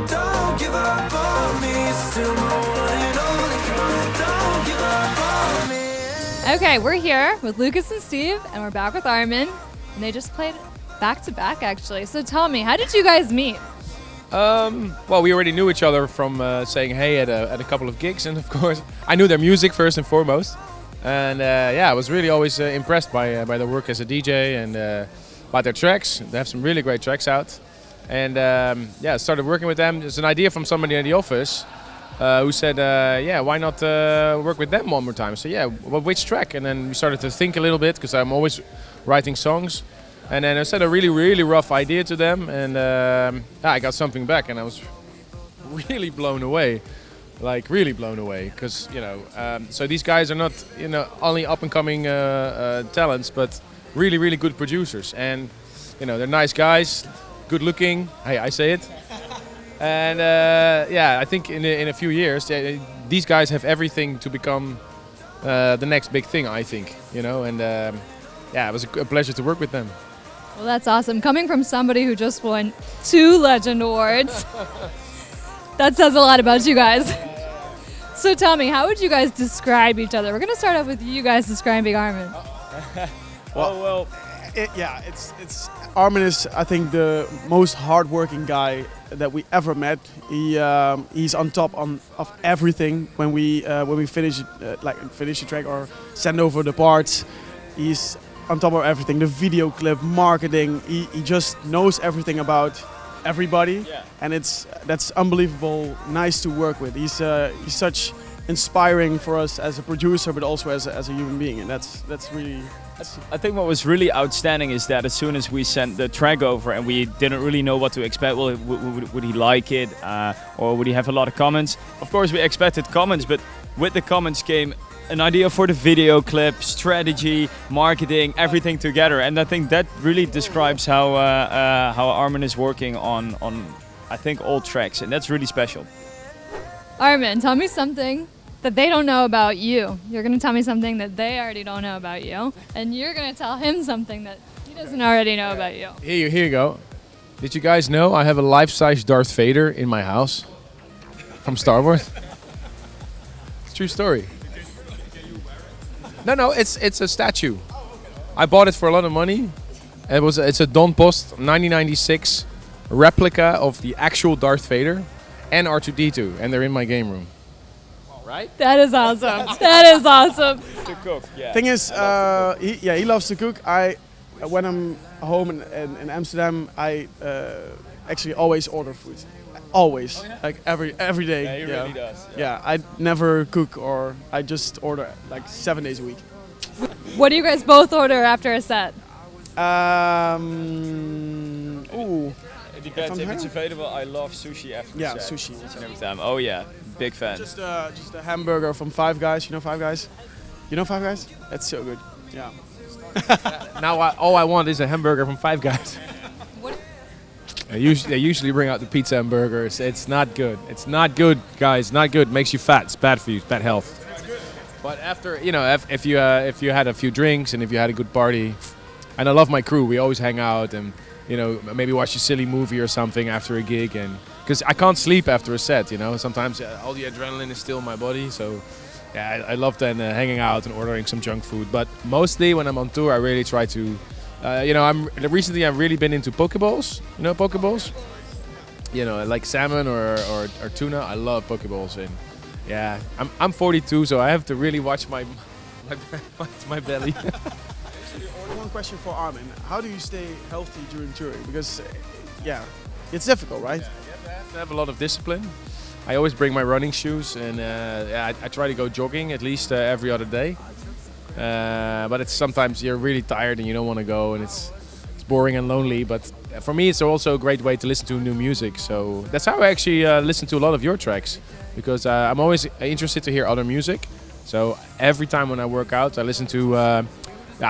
Don't give up on me, still my one and only. Don't give up on me. Okay, we're here with Lucas and Steve, and we're back with Armin, and they just played back to back actually. So tell me, how did you guys meet? Well, we already knew each other from saying hey at a couple of gigs, and of course I knew their music first and foremost. And I was really always impressed by their work as a DJ and by their tracks. They have some really great tracks out. And I started working with them. It's an idea from somebody in the office who said, why not work with them one more time? So which track? And then we started to think a little bit, because I'm always writing songs. And then I said a really, really rough idea to them, and I got something back, and I was really blown away. Like really blown away, because so these guys are not only up and coming talents, but really, really good producers, and they're nice guys, good looking. Hey, I say it. And I think in a few years these guys have everything to become the next big thing, I think. And it was a pleasure to work with them. Well, that's awesome. Coming from somebody who just won 2 Legend Awards, that says a lot about you guys. So tell me, how would you guys describe each other? We're going to start off with you guys describing Armin. It's Armin is, I think, the most hardworking guy that we ever met. He's on top of everything when we finish a track or send over the parts. He's on top of everything, the video clip, marketing. He just knows everything about everybody, and that's unbelievable. Nice to work with. He's such inspiring for us as a producer, but also as a human being, and that's really. I think what was really outstanding is that as soon as we sent the track over and we didn't really know what to expect, well, would he like it or would he have a lot of comments? Of course, we expected comments, but with the comments came an idea for the video clip, strategy, marketing, everything together, and I think that really describes how Armin is working on I think all tracks, and that's really special. Armin, tell me something that they don't know about you. You're going to tell me something that they already don't know about you, and you're going to tell him something that he doesn't already know about you. Here you go. Did you guys know I have a life-size Darth Vader in my house from Star Wars? It's a true story. No, it's a statue. I bought it for a lot of money. It's a Don Post 1996 replica of the actual Darth Vader and R2-D2, and they're in my game room. Right? That is awesome. That is awesome. To cook, yeah. Thing is, he loves to cook. When I'm home in Amsterdam, I actually always order food. Always, like every day. Yeah, he really does. Yeah, I never cook, or I just order like 7 days a week. What do you guys both order after a set? It depends if it's available. I love sushi after the set. Sushi. Each and every time. Oh yeah, big fan. Just a hamburger from Five Guys. You know Five Guys? You know Five Guys? That's so good. Yeah. Now all I want is a hamburger from Five Guys. They usually bring out the pizza and burgers. It's not good. It's not good, guys. Not good. Makes you fat. It's bad for you. It's bad health. But after, if you had a few drinks and if you had a good party, and I love my crew. We always hang out and maybe watch a silly movie or something after a gig, and because I can't sleep after a set. Sometimes all the adrenaline is still in my body. So I love then hanging out and ordering some junk food. But mostly when I'm on tour, I really try to. Recently I've really been into Pokeballs. You know Pokeballs? Like salmon or tuna. I love Pokeballs, and I'm 42, so I have to really watch my belly. One question for Armin: how do you stay healthy during touring? Because it's difficult, right? You have to have a lot of discipline. I always bring my running shoes, and I try to go jogging at least every other day. But it's sometimes you're really tired and you don't want to go, and it's boring and lonely. But for me, it's also a great way to listen to new music. So that's how I actually listen to a lot of your tracks, because I'm always interested to hear other music. So every time when I work out, I listen to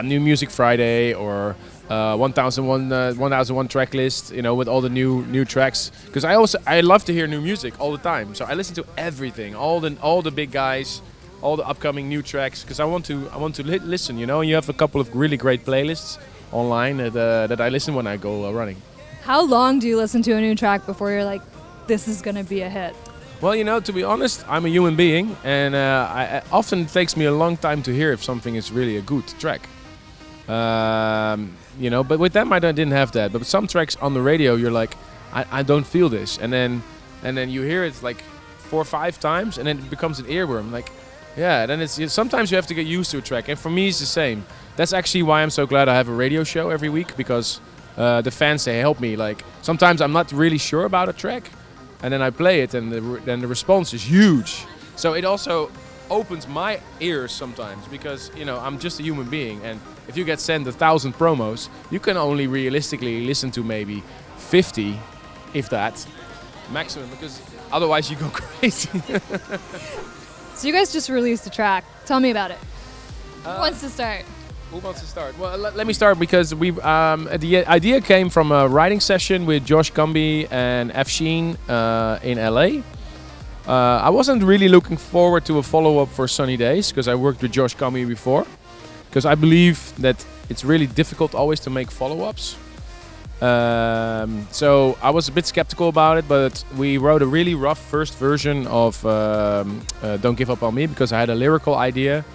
New Music Friday or 1001 track list, with all the new tracks. Because I love to hear new music all the time. So I listen to everything, all the big guys, all the upcoming new tracks, because I want to listen. You have a couple of really great playlists online that I listen when I go running. How long do you listen to a new track before you're like, this is gonna be a hit? Well, you know, to be honest, I'm a human being, and often it takes me a long time to hear if something is really a good track. You know, but with them I didn't have that. But with some tracks on the radio, you're like, I don't feel this, and then you hear it like 4 or 5 times, and then it becomes an earworm. Like, yeah, then sometimes you have to get used to a track, and for me it's the same. That's actually why I'm so glad I have a radio show every week, because the fans, they help me. Like, sometimes I'm not really sure about a track, and then I play it, and then the response is huge. So it also opens my ears sometimes, because, you know, I'm just a human being, and if you get sent 1,000 promos, you can only realistically listen to maybe 50, if that, maximum, because otherwise you go crazy. So you guys just released a track. Tell me about it. Who wants to start? Who wants to start? Well, let me start, because the idea came from a writing session with Josh Gumby and Afshin in LA. I wasn't really looking forward to a follow-up for Sunny Days, because I worked with Josh Gumby before. Because I believe that it's really difficult always to make follow-ups. So I was a bit skeptical about it, but we wrote a really rough first version of Don't Give Up On Me, because I had a lyrical idea.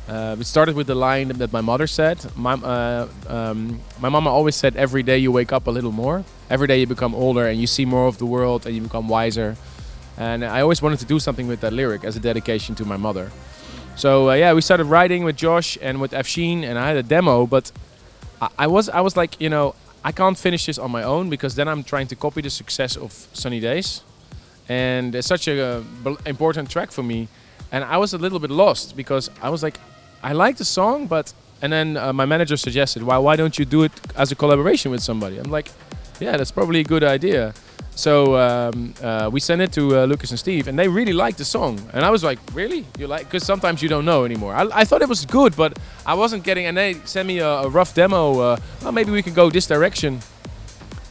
It started with the line that my mother said. My mama always said, every day you wake up a little more. Every day you become older and you see more of the world and you become wiser. And I always wanted to do something with that lyric as a dedication to my mother. So yeah, we started writing with Josh and with Afshin, and I had a demo, but I was like, you know, I can't finish this on my own, because then I'm trying to copy the success of Sunny Days. And it's such a important track for me. And I was a little bit lost, because I was like, I like the song, but... And then my manager suggested, why don't you do it as a collaboration with somebody? I'm like, yeah, that's probably a good idea. So we sent it to Lucas and Steve, and they really liked the song. And I was like, really? You like? Because sometimes you don't know anymore. I thought it was good, but I wasn't getting... And they sent me a rough demo. Well, maybe we can go this direction.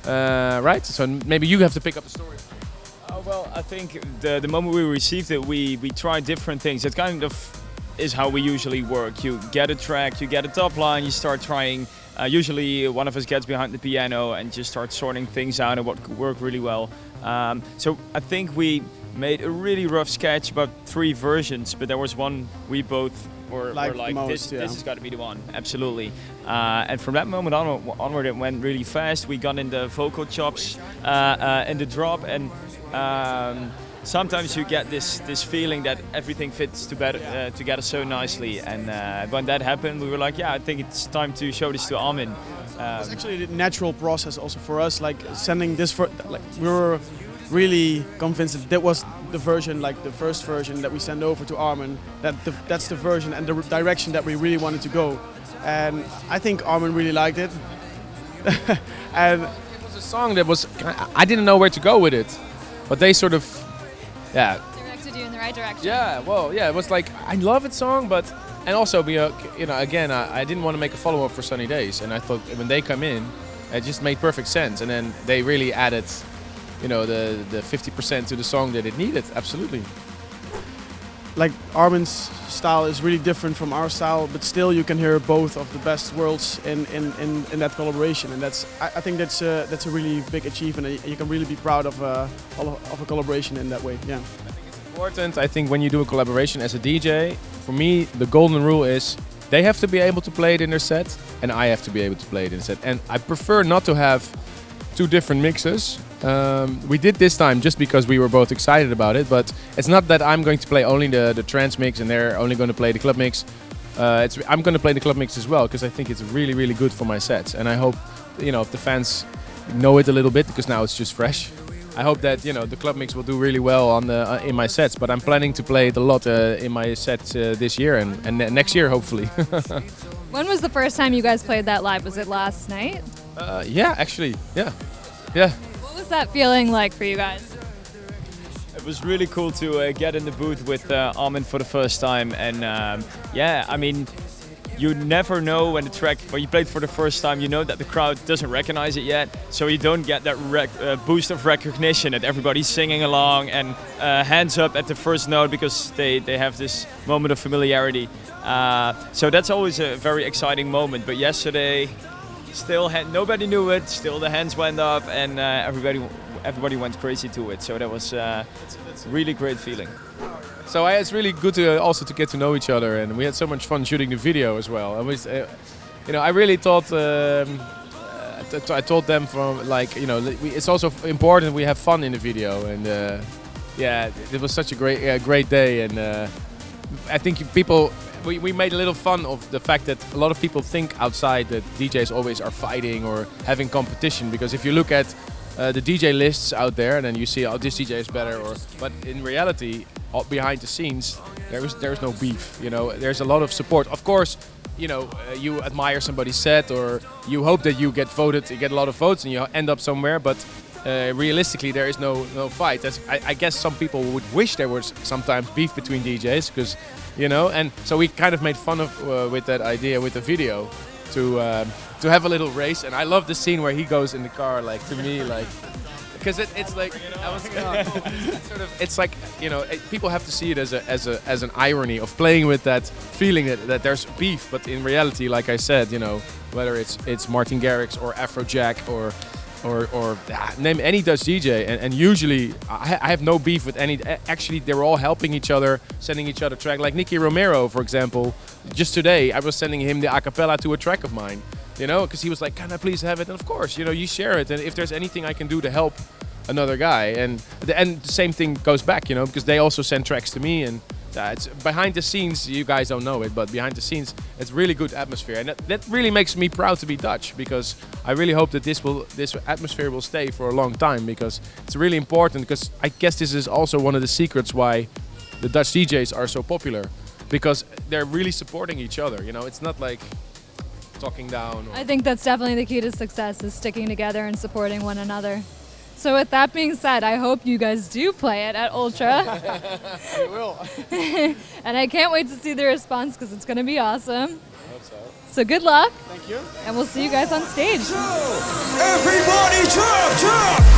Right? So maybe you have to pick up the story. Well, I think the moment we received it, we tried different things. It kind of is how we usually work. You get a track, you get a top line, you start trying. Usually one of us gets behind the piano and just starts sorting things out and what could work really well. So I think we made a really rough sketch, about 3 versions, but there was one we both were like, this has got to be the one, absolutely. And from that moment onward, it went really fast. We got in the vocal chops in the drop, and sometimes you get this feeling that everything fits together so nicely. And when that happened, we were like, yeah, I think it's time to show this to Armin. It's actually a natural process also for us, like sending this for, like, we were really convinced that was the version, like the first version that we send over to Armin, that's the version and the direction that we really wanted to go. And I think Armin really liked it. And it was a song that was, I didn't know where to go with it, but they sort of, yeah, Directed you in the right direction. yeah, well, yeah, it was like, I love it song, but, and also, you know, again, I didn't want to make a follow-up for Sunny Days, and I thought when they come in, it just made perfect sense, and then they really added, you know, the 50% to the song that it needed, absolutely. like Armin's style is really different from our style, but still you can hear both of the best worlds in that collaboration, and I think that's a really big achievement, and you can really be proud of a collaboration in that way. Yeah. I think it's important. I think when you do a collaboration as a DJ, for me the golden rule is they have to be able to play it in their set, and I have to be able to play it in set. And I prefer not to have 2 different mixes. We did this time just because we were both excited about it, but it's not that I'm going to play only the trance mix and they're only going to play the club mix. I'm going to play the club mix as well, because I think it's really, really good for my sets. And I hope, you know, if the fans know it a little bit, because now it's just fresh. I hope that, you know, the club mix will do really well on the in my sets, but I'm planning to play it a lot in my sets this year and next year, hopefully. When was the first time you guys played that live? Was it last night? Yeah, actually, yeah. What was that feeling like for you guys? It was really cool to get in the booth with Armin for the first time, and yeah, I mean, you never know when you play it for the first time, you know that the crowd doesn't recognize it yet, so you don't get that boost of recognition that everybody's singing along and hands up at the first note because they have this moment of familiarity. So that's always a very exciting moment, but yesterday, still nobody knew it, still the hands went up and everybody went crazy to it. So that was really great feeling. So it's really good to also to get to know each other, and we had so much fun shooting the video as well. And I really thought. I told them from like, it's also important we have fun in the video, and it was such a great day, and I think we made a little fun of the fact that a lot of people think outside that DJs always are fighting or having competition, because if you look at the DJ lists out there, and then you see, oh, this DJ is better, but in reality, behind the scenes, there's no beef. There's a lot of support. Of course, you admire somebody's set, or you hope that you get voted, you get a lot of votes, and you end up somewhere. But realistically, there is no fight. I guess some people would wish there was sometimes beef between DJs, because, and so we kind of made fun of with that idea with the video to have a little race. And I love the scene where he goes in the car, like, to me, like. Because it's like it's like, people have to see it as an irony of playing with that feeling that there's beef, but in reality, like I said, whether it's Martin Garrix or Afrojack or name any Dutch DJ, and usually I have no beef with any. Actually, they were all helping each other, sending each other track. Like Nicky Romero, for example. Just today, I was sending him the a cappella to a track of mine. Because he was like, can I please have it? And of course, you share it. And if there's anything I can do to help another guy, and the same thing goes back, because they also send tracks to me. And it's behind the scenes, you guys don't know it, but behind the scenes, it's really good atmosphere. And that really makes me proud to be Dutch, because I really hope that this atmosphere will stay for a long time, because it's really important. Because I guess this is also one of the secrets why the Dutch DJs are so popular, because they're really supporting each other. It's not like talking down. I think that's definitely the key to success, is sticking together and supporting one another. So with that being said, I hope you guys do play it at Ultra. We will. And I can't wait to see the response, because it's going to be awesome. I hope so. So good luck. Thank you. And we'll see you guys on stage. Everybody jump, jump!